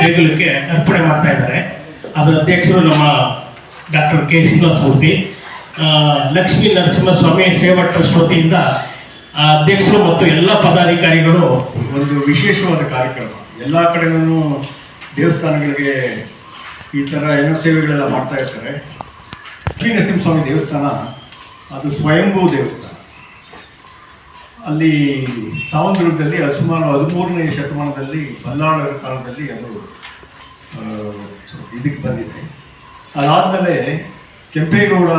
ದೇಗುಲಕ್ಕೆ ಅರ್ಪಣೆ ಮಾಡ್ತಾ ಇದ್ದಾರೆ. ಅದರ ಅಧ್ಯಕ್ಷರು ನಮ್ಮ ಡಾಕ್ಟರ್ ಕೆ ಶ್ರೀನಿವಾಸಮೂರ್ತಿ. ಲಕ್ಷ್ಮೀ ನರಸಿಂಹಸ್ವಾಮಿ ಸೇವಾ ಟ್ರಸ್ಟ್ ವತಿಯಿಂದ ಅಧ್ಯಕ್ಷರು ಮತ್ತು ಎಲ್ಲ ಪದಾಧಿಕಾರಿಗಳು. ಒಂದು ವಿಶೇಷವಾದ ಕಾರ್ಯಕ್ರಮ. ಎಲ್ಲ ಕಡೆನೂ ದೇವಸ್ಥಾನಗಳಿಗೆ ಈ ಥರ ಏನೋ ಸೇವೆಗಳೆಲ್ಲ ಮಾಡ್ತಾ ಇರ್ತಾರೆ. ಲಕ್ಷ್ಮೀ ನರಸಿಂಹಸ್ವಾಮಿ ದೇವಸ್ಥಾನ ಅದು ಸ್ವಯಂಭೂ ದೇವಸ್ಥಾನ. ಅಲ್ಲಿ ಸಾವಂತದುರ್ಗದಲ್ಲಿ ಸುಮಾರು 13ನೇ ಶತಮಾನದಲ್ಲಿ ಬಲ್ಲಾಳರ ಕಾಲದಲ್ಲಿ ಅದು ಇದಕ್ಕೆ ಬಂದಿದೆ. ಅದಾದಮೇಲೆ ಕೆಂಪೇಗೌಡ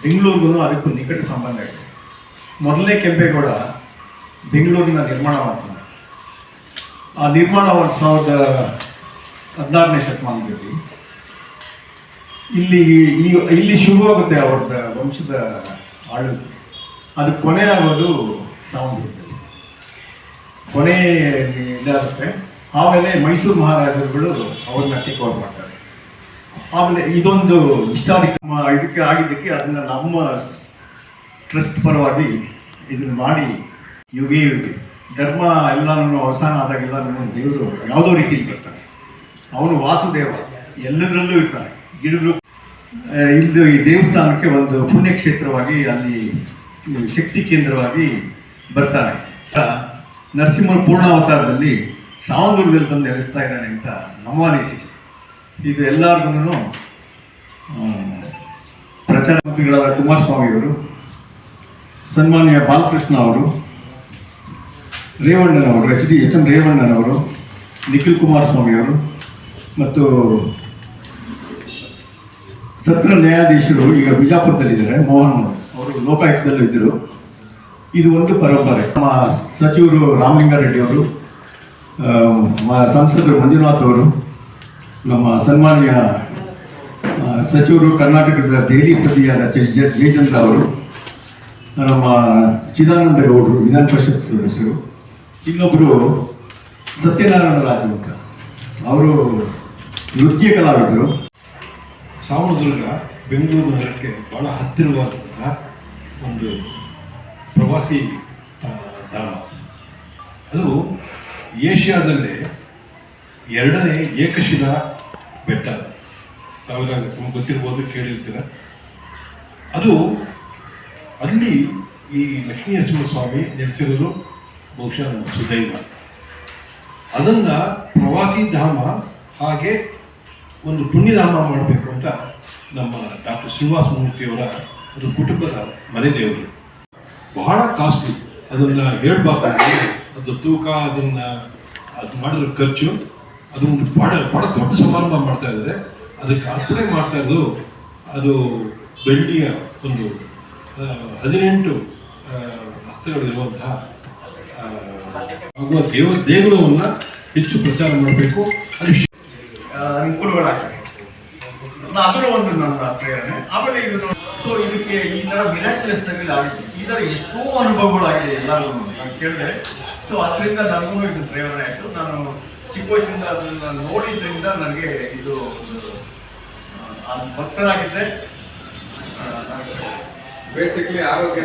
ಬೆಂಗಳೂರಿಗೂ ಅದಕ್ಕೂ ನಿಕಟ ಸಂಬಂಧ ಇದೆ. ಮೊದಲನೇ ಕೆಂಪೇಗೌಡ ಬೆಂಗಳೂರಿನ ನಿರ್ಮಾಣ ಮಾಡ್ತಾನೆ. ಆ ನಿರ್ಮಾಣ 16ನೇ ಶತಮಾನದಲ್ಲಿ ಇಲ್ಲಿ ಶುರುವಾಗುತ್ತೆ ಅವ್ರದ ವಂಶದ ಆಳ್ವಿಕೆ. ಅದು ಕೊನೆ ಆಗೋದು ಸಾವಂತದುರ್ಗದಲ್ಲಿ ಕೊನೆ ಇದಾಗುತ್ತೆ. ಆಮೇಲೆ ಮೈಸೂರು ಮಹಾರಾಜರುಗಳು ಅವ್ರನ್ನ ಟೇಕ್ ಓವರ್ ಮಾಡ್ತಾರೆ. ಆಮೇಲೆ ಇದೊಂದು ಹಿಸ್ಟಾರಿಕ್ ಇದಕ್ಕೆ ಆಗಿದ್ದಕ್ಕೆ ಅದನ್ನ ನಮ್ಮ ಟ್ರಸ್ಟ್ ಪರವಾಗಿ ಇದನ್ನು ಮಾಡಿ ಯುಗೆ ಧರ್ಮ ಎಲ್ಲನೂ ಅವಸಾನ ಆದಾಗೆಲ್ಲನೂ ದೇವರು ಯಾವುದೋ ರೀತಿಯಲ್ಲಿ ಬರ್ತಾನೆ. ಅವನು ವಾಸುದೇವ ಎಲ್ಲದರಲ್ಲೂ ಇರ್ತಾನೆ. ಗಿಡದ್ರು ಇಲ್ಲಿ ಈ ದೇವಸ್ಥಾನಕ್ಕೆ ಒಂದು ಪುಣ್ಯಕ್ಷೇತ್ರವಾಗಿ ಅಲ್ಲಿ ಶಕ್ತಿ ಕೇಂದ್ರವಾಗಿ ಬರ್ತಾನೆ. ನರಸಿಂಹನ ಪೂರ್ಣಾವತಾರದಲ್ಲಿ ಸಾವಂತದುರ್ಗದಲ್ಲಿ ಬಂದು ನೆಲೆಸ್ತಾ ಇದ್ದಾನೆ ಅಂತ ನಮ್ಮ ಅನಿಸಿಕೆ. ಇದು ಎಲ್ಲರಿಗೂ ಪ್ರಚಾರ ಮಂತ್ರಿಗಳಾದ ಕುಮಾರಸ್ವಾಮಿಯವರು, ಸನ್ಮಾನ್ಯ ಬಾಲಕೃಷ್ಣ ಅವರು, ರೇವಣ್ಣನವರು, ಎಚ್ ಎಂ ರೇವಣ್ಣನವರು, ನಿಖಿಲ್ ಕುಮಾರಸ್ವಾಮಿಯವರು ಮತ್ತು ಸತ್ರ ನ್ಯಾಯಾಧೀಶರು ಈಗ ಬಿಜಾಪುರದಲ್ಲಿದ್ದಾರೆ, ಮೋಹನ್ ಅವರು ಲೋಕಾಯುಕ್ತದಲ್ಲೂ ಇದ್ದರು. ಇದು ಒಂದು ಪರಂಪರೆ. ನಮ್ಮ ಸಚಿವರು ರಾಮಲಿಂಗಾರೆಡ್ಡಿ ಅವರು, ಸಂಸದರು ಮಂಜುನಾಥ್ ಅವರು, ನಮ್ಮ ಸನ್ಮಾನ್ಯ ಸಚಿವರು ಕರ್ನಾಟಕದ ದೆಹಲಿ ಪ್ರತಿಯಾದ ಜಯಚಂದ್ರ ಅವರು, ನಮ್ಮ ಚಿದಾನಂದ ಗೌಡರು ವಿಧಾನ ಪರಿಷತ್ ಸದಸ್ಯರು, ಇನ್ನೊಬ್ಬರು ಸತ್ಯನಾರಾಯಣ ರಾಜು ಅಂತ ಅವರು ನೃತ್ಯ ಕಲಾವಿದರು. ಸಾವನದುರ್ಗ ಬೆಂಗಳೂರು ನಗರಕ್ಕೆ ಬಹಳ ಹತ್ತಿರವಾದಂತಹ ಒಂದು ಪ್ರವಾಸಿ ಧಾಮ. ಅದು ಏಷ್ಯಾದಲ್ಲೇ 2ನೇ ಏಕಶಿಲಾ ಬೆಟ್ಟ. ತಾವೆಲ್ಲ ತುಂಬ ಗೊತ್ತಿರ್ಬೋದು, ಕೇಳಿರ್ತೀರ. ಅದು ಅಲ್ಲಿ ಈ ಲಕ್ಷ್ಮೀ ನರಸಿಂಹಸ್ವಾಮಿ ನೆಲೆಸಿರೋದು ಬಹುಶಃ ನಮ್ಮ ಸುದೈವ. ಅದನ್ನು ಪ್ರವಾಸಿ ಧಾಮ ಹಾಗೆ ಒಂದು ಪುಣ್ಯಧಾಮ ಮಾಡಬೇಕು ಅಂತ ನಮ್ಮ ಡಾಕ್ಟರ್ ಶ್ರೀನಿವಾಸಮೂರ್ತಿಯವರ ಅದು ಕುಟುಂಬದ ಮನೆ ದೇವರು. ಬಹಳ ಕಾಸ್ಟ್ಲಿ, ಅದನ್ನು ಹೇಳ್ಬಾರ್ದು. ಅದು ತೂಕ, ಅದು ಮಾಡಿರೋ ಖರ್ಚು, ಅದು ಒಂದು ಬಹಳ ದೊಡ್ಡ ಸಮಾರಂಭ ಮಾಡ್ತಾ ಇದ್ದಾರೆ. ಅದಕ್ಕೆ ಅರ್ಪಣೆ ಮಾಡ್ತಾ ಇರೋದು ಅದು ಬೆಳ್ಳಿಯ ಒಂದು 18 ಹಸ್ತಗಳಿರುವಂತಹ ದೇಗುಲವನ್ನು ಹೆಚ್ಚು ಪ್ರಚಾರ ಮಾಡಬೇಕು. ಅಲ್ಲಿ ಅನುಕೂಲಗಳಾಗ್ತವೆ. ಅದರ ಒಂದು ನನ್ನ ಪ್ರೇರಣೆ. ಆಮೇಲೆ ಇದಕ್ಕೆ ಈ ತರ ಮಿರಾಕ್ಯುಲಸ್ ಆಗಿ ಆಗಿದೆ. ಈ ತರ ಎಷ್ಟೋ ಅನುಭವಗಳಾಗಿದೆ ಎಲ್ಲರೂ ನಾನು ಕೇಳಿದೆ. ಸೊ ಅದರಿಂದ ನನಗೂ ಇದು ಪ್ರೇರಣೆ ಆಯಿತು. ನಾನು ಚಿಕ್ಕ ವಯಸ್ಸಿಂದ ಅದನ್ನು ನೋಡಿದ್ರಿಂದ ನನಗೆ ಇದು ಭಕ್ತನಾಗಿದ್ದೆ. ಬೇಸಿಕ್ಲಿ ಆರೋಗ್ಯ